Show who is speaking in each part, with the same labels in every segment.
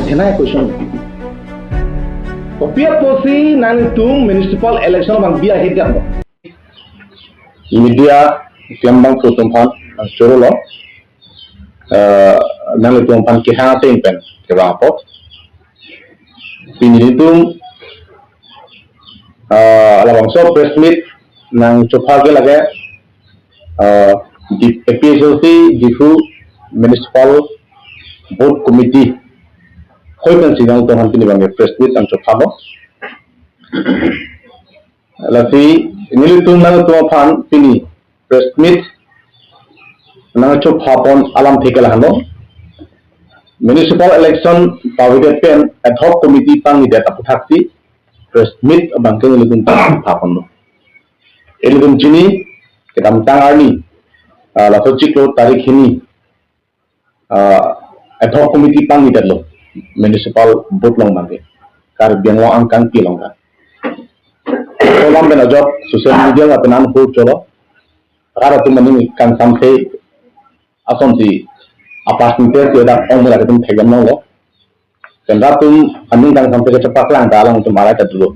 Speaker 1: Aitenai question. Kopia posi nang tum municipal election bang biya hidap. Media tiambang tutumpan suruh lo. Nang tutumpan kehana tempen kebapo. Pini tum alabang so press meet nang coba ke lagi di episode di municipal board committee. Koi kan sidang tuhan pini bang press meet ang coba lo. Lalu nilitung nang tuhan pini press meet nang coba pon alam thekala hano. Municipal election pawide pen ad hoc committee pang ida taputhakti press meet bangke nilitung pon lo. Nilitung chini kedam tangarni lalu ciklo tarik ini ad hoc committee pang ida lo. Municipal board long bangke kar biangwa angkang pilong ka kolam bena job social media la penan ho cholo rara tu mani kan samse asom si apartment te da ong la tum thegam no lo kendra tum aning kan samse ke cepak lang dalang tu mara ta dulu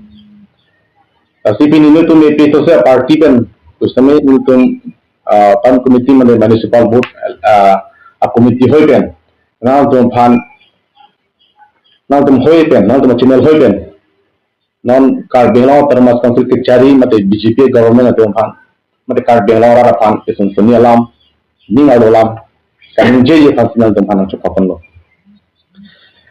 Speaker 1: tapi pini ni tum epi to se party pen tu samay ni tum pan committee mane municipal board a committee hoi pen na tum phan nang tum hoi pen nang tum channel hoi pen non kar benglaw termas council ke cari mate BJP government atum phan mate kar benglaw ra phan isun suni alam ning alam kan je ye phan nang tum phan chokapon lo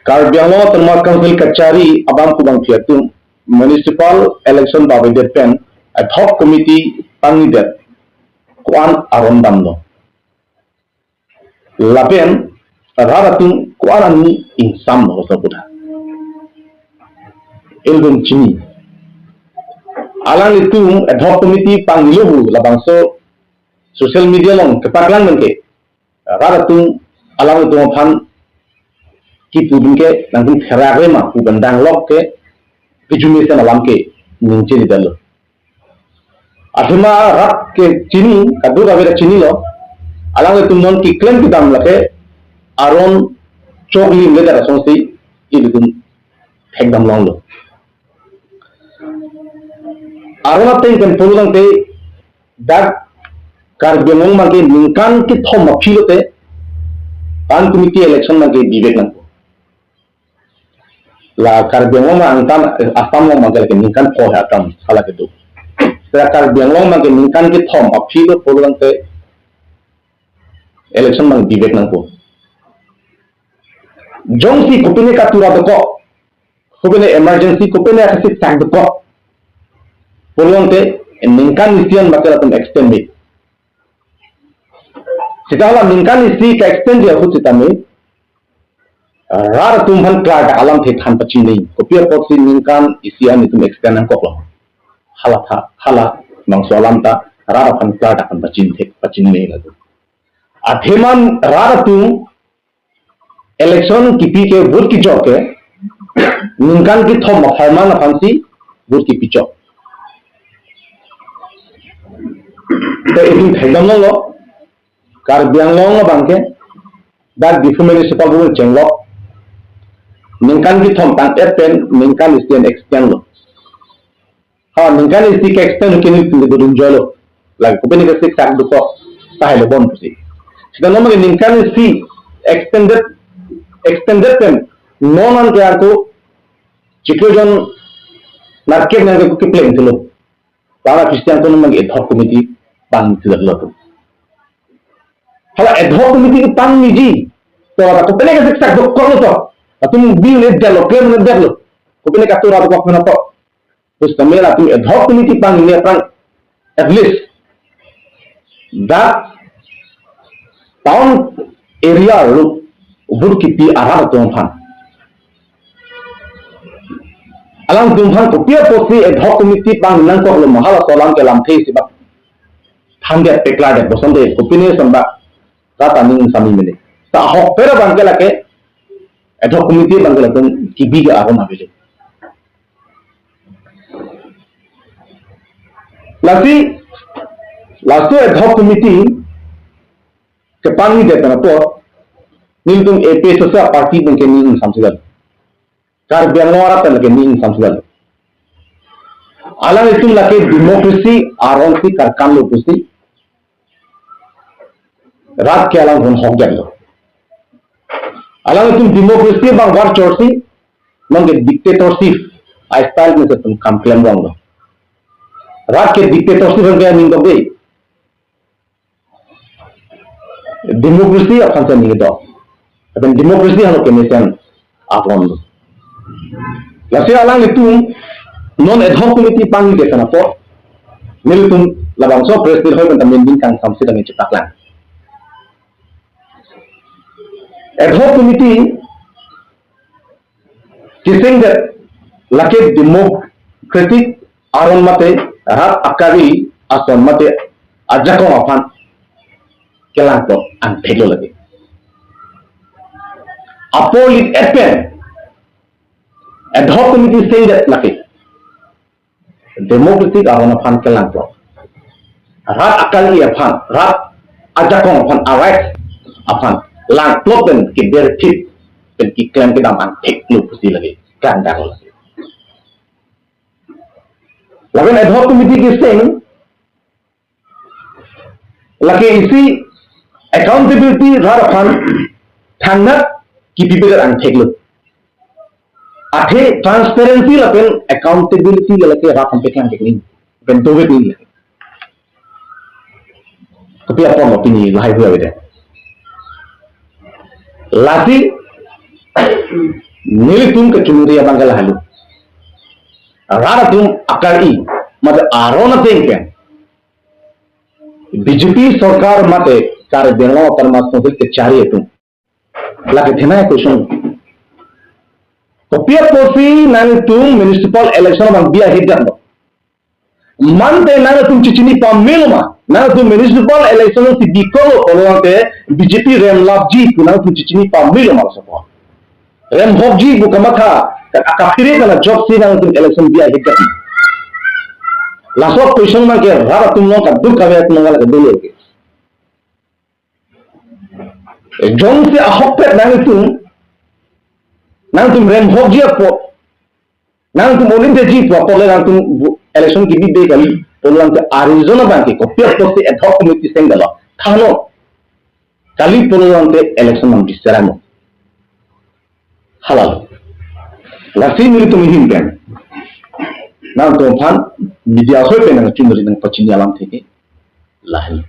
Speaker 1: kar benglaw termas council ke cari abang kubang fiatum municipal election babede pen ad hoc committee pangidet kuan arondam lo lapen raratung kuan ni insam lo sabuda ilgum chini alang itu ad hoc committee pangiluhu labangso social media long kepaklang mengke raratung alang itu phan ki pudunke nangkum kharare ma ubandang lok ke kijumisen alam ke ningche ni dalo athma rak ke chini kadu ka chini lo alang itu mon ki claim ki dam lake aron chokli le dara sonsi ilgum ekdam long lo arona te kan pulung te dak kar bengong mage ningkan ki thom aphilote pan committee election mage bibek nang la kar bengong ma angkan asam lo mage ke ningkan ko ha tam sala ke tu tra kar bengong mage ningkan ki thom aphilo pulung te election mang bibek nang ko jongsi kopine ka tura ko kopine emergency kopine kasi tak ko pulung te ningkan isian bakal atum extend it sitala ningkan isi ka extend dia hut sitame rar tumhan klar alam the than pachi nei kopia pot si ningkan isian itum extend ang koklo hala mang solam ta rar phan klar kan pachi nei la atheman rar tum election kipi ke vote ki jok ke ningkan ki thom farman phansi vote ki pichok तो इतनी थैगम लो कार बियांग लो बांके दाग दिफु municipal board चेंगलो निंकान की थम तांग एपेन निंकान स्टेन एक्सटेंड लो हां निंकान इसी के एक्सटेंड के नि तुंगे दुरुन जोलो लाइक कोपेनि के सिक ताक दुको ताहेलो बोन पुसी सिदा नो मगे निंकान इसी एक्सटेंडेड पेन नॉन के आको चिक्लोजन मार्केट ने को की प्लेन थलो para Kristian tu memang ad hoc committee pang tidak lalu. Kalau ad hoc committee pang niji, tu orang tu pelak seksak doktor tu, atau bil net jalo, claim net jalo, tu pelak tu orang tu kau mana tu, terus kami lah tu ad hoc committee pang ni pang at least that town area lu ubur kipi arah tu pang. Alang dumhan kopia posi ad hoc committee pang nang ko lo mahala solam ke lam thei sibak thangge pekla de bosonde kopine samba rata ning sami mene ta hok pera bangela ke ad hoc committee bangela ton kibiga agon abile lastu ad hoc committee ke pangi de tana to niltung AP sosa party bangke ning samsigal Kar biang orang tak lagi ni samsudal. Alang itu lagi demokrasi aron si karkan lo pusi. Rat ke alang pun hok jalo. Alang itu demokrasi bang war chorsi, mangke dictatorship style में से तुम काम क्लेम रहोगे रात के dictatorship बन गया नहीं तो गई democracy अपन से नहीं दो अपन democracy हम लोग के मिशन आप लोग लसे along itu non ad hoc committee panggil ke sana po milu tum labang so presiden hoy bentam bincang samsi dengan cepat lang ad hoc committee kiseng laki democratic aron mate rat akari ason mate ajako apan kelang to ang thelo lagi apolit epen ad hoc committee say that laki democratic aron apan kelang to rat akari apan rat ajako apan arrest apan lang ploten ki dertip pen ki klaim ke dam ang theklu pusi lagi kan dang lagi Lagan ad hoc committee के सिंह लगे इसी accountability रारफान थांगना की पिपेर अंठेग लो आठे transparency लपेन accountability लगे राफान पे क्या टेक्निक पेन दो वे तीन लगे तो भी अपन अपनी लाइफ हुआ बेटे लाती नील तुम के चुनरी बंगला हलू रारा तुम अकाली मत आरोन तेंके बीजेपी सरकार मते कार देनो परमात्मा के चारी तुम लाके थिना क्वेश्चन तो पिया पोसी नानी तुम म्युनिसिपल इलेक्शन बंग बिया हिट दो मन ते नानी तुम चिचिनी पामिल मा नानी तुम म्युनिसिपल इलेक्शन से बिको ओलोते बीजेपी रेम लाभ जी पुना तुम चिचिनी पामिल मा सपो रेम भोग जी बुकमथा akapire kana job si nang tum election biya hikkat laso question ma ke rara tum no ka dur ka vet nangala ka dole ke jong se ahopet nang tum rem hok ji po nang tum olin de ji po pole nang tum election ki bi de kali polang te arizona bank ko pe poste ad hoc committee sengala thano kali polang te election nam bisaramo halal Lasi milu tu mihim kan, nang tuan media soi penang cuma dengan pacini alam teke, lain.